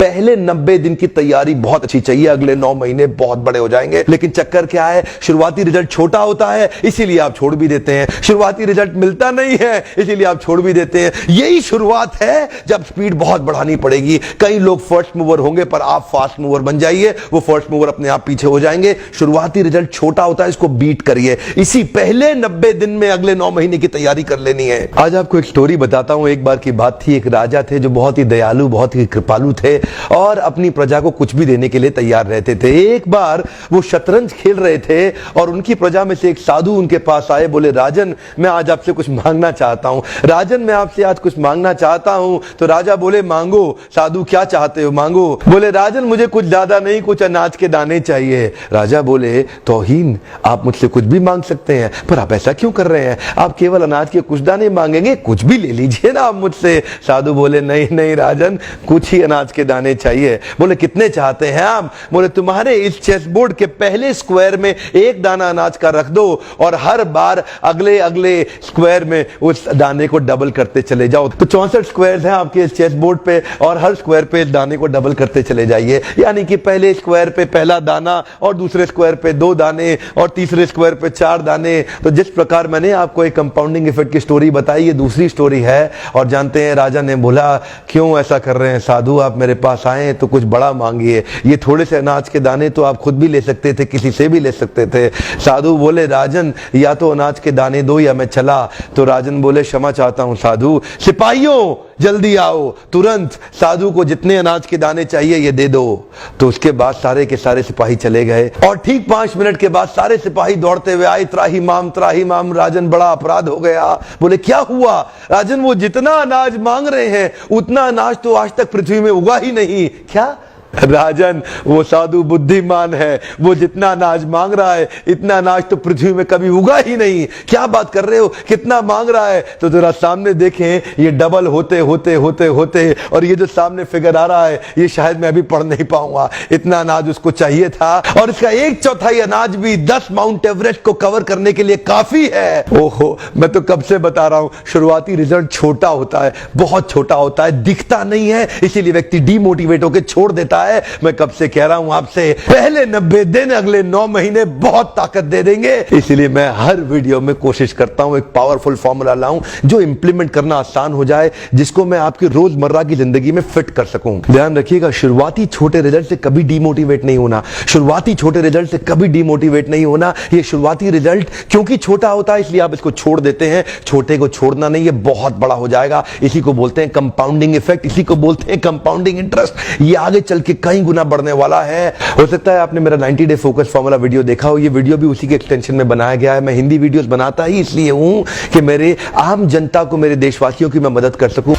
पहले 90 दिन की तैयारी बहुत अच्छी चाहिए, अगले 9 महीने बहुत बड़े हो जाएंगे। लेकिन चक्कर क्या है, शुरुआती रिजल्ट छोटा होता है, इसीलिए आप छोड़ भी देते हैं। शुरुआती रिजल्ट मिलता नहीं है, इसीलिए आप छोड़ भी देते हैं। यही शुरुआत है जब स्पीड बहुत बढ़ानी पड़ेगी। कई लोग फर्स्ट मूवर होंगे, पर आप फास्ट मूवर बन जाइए, वो फर्स्ट मूवर अपने आप पीछे हो जाएंगे। शुरुआती रिजल्ट छोटा होता है, इसको बीट करिए। इसी पहले 90 दिन में अगले 9 महीने की तैयारी कर लेनी है। आज आपको एक स्टोरी बताता हूं। एक बार की बात थी, एक राजा थे जो बहुत ही दयालु, बहुत ही कृपालु थे और अपनी प्रजा को कुछ भी देने के लिए तैयार रहते थे। एक बार वो शतरंज खेल रहे थे और उनकी प्रजा में से एक साधु उनके पास आए, बोले राजन मैं आज आपसे कुछ मांगना चाहता हूं। राजन मैं आपसे आज कुछ मांगना चाहता हूं। तो राजा बोले मांगो। साधु क्या चाहते हो, मांगो। बोले राजन मुझे कुछ ज्यादा नहीं, कुछ अनाज के दाने चाहिए। राजा बोले तौहीन, आप मुझसे कुछ भी मांग सकते हैं, पर आप ऐसा क्यों कर रहे हैं? आप केवल अनाज के कुछ दाने मांगेंगे, कुछ भी ले लीजिए ना आप मुझसे। साधु बोले नहीं नहीं राजन, कुछ ही अनाज के दाने चाहिए। बोले कितने चाहते हैं आप? बोले तुम्हारे इस चेस बोर्ड के पहले स्क्वायर में एक दाना अनाज का रख दो और हर बार अगले अगले स्क्वायर में उस दाने को डबल करते चले जाओ। तो 64 स्क्वायर हैं आपके इस चेस बोर्ड पे और हर स्क्वायर पे इस दाने को डबल करते चले जाइए। यानी कि पहले स्क्वायर पे पहला दाना और दूसरे स्क्वायर पे 2 दाने और तीसरे स्क्वायर पे 4 दाने। तो जिस प्रकार मैंने आपको एक कंपाउंडिंग इफेक्ट की स्टोरी बताई, ये दूसरी स्टोरी है। और जानते हैं राजा ने बोला क्यों ऐसा कर रहे हैं साधु, आप मेरे पास आए तो कुछ बड़ा मांगिए। ये थोड़े से अनाज के दाने तो आप खुद भी ले सकते थे, किसी से भी ले सकते थे। साधु बोले राजन या तो अनाज के दाने दो या मैं चला। तो राजन बोले क्षमा चाहता हूं साधु, सिपाहियों जल्दी आओ तुरंत, साधु को जितने अनाज के दाने चाहिए ये दे दो। तो उसके बाद सारे के सारे सिपाही चले गए और ठीक 5 मिनट के बाद सारे सिपाही दौड़ते हुए आए, त्राही माम राजन बड़ा अपराध हो गया। बोले क्या हुआ? राजन वो जितना अनाज मांग रहे हैं उतना अनाज तो आज तक पृथ्वी में उगा ही नहीं। क्या राजन, वो साधु बुद्धिमान है, वो जितना अनाज मांग रहा है इतना अनाज तो पृथ्वी में कभी उगा ही नहीं। क्या बात कर रहे हो, कितना मांग रहा है? तो जरा सामने देखें, ये डबल होते होते होते होते और ये जो सामने फिगर आ रहा है ये शायद मैं अभी पढ़ नहीं पाऊंगा। इतना अनाज उसको चाहिए था और इसका 1/4 अनाज भी 10 माउंट एवरेस्ट को कवर करने के लिए काफी है। ओहो, मैं तो कब से बता रहा हूं, शुरुआती रिजल्ट छोटा होता है, बहुत छोटा होता है, दिखता नहीं है, इसीलिए व्यक्ति डीमोटिवेट होकर छोड़ देता है। मैं कब से कह रहा हूं आपसे, पहले 90 दिन अगले 9 महीने बहुत ताकत दे देंगे। इसलिए मैं हर वीडियो में कोशिश करता हूं एक पावरफुल फॉर्मूला लाऊं जो इंप्लीमेंट करना आसान हो जाए, जिसको मैं आपकी रोजमर्रा की जिंदगी में फिट कर सकूं। ध्यान रखिएगा, शुरुआती छोटे रिजल्ट से कभी डीमोटिवेट नहीं होना। शुरुआती छोटे रिजल्ट से कभी डीमोटिवेट नहीं होना। ये शुरुआती रिजल्ट क्योंकि छोटा होता है इसलिए आप इसको छोड़ देते हैं। छोटे को छोड़ना नहीं, ये बहुत बड़ा हो जाएगा। इसी को बोलते हैं कंपाउंडिंग इफेक्ट, इसी को बोलते हैं कंपाउंडिंग इंटरेस्ट। ये आगे चल के कई गुना बढ़ने वाला है। हो सकता है आपने मेरा 90 डे फोकस फॉर्मूला वीडियो देखा हो। ये वीडियो भी उसी के एक्सटेंशन में बनाया गया है। मैं हिंदी वीडियोस बनाता ही इसलिए हूं कि मेरे आम जनता को, मेरे देशवासियों की मैं मदद कर सकूं।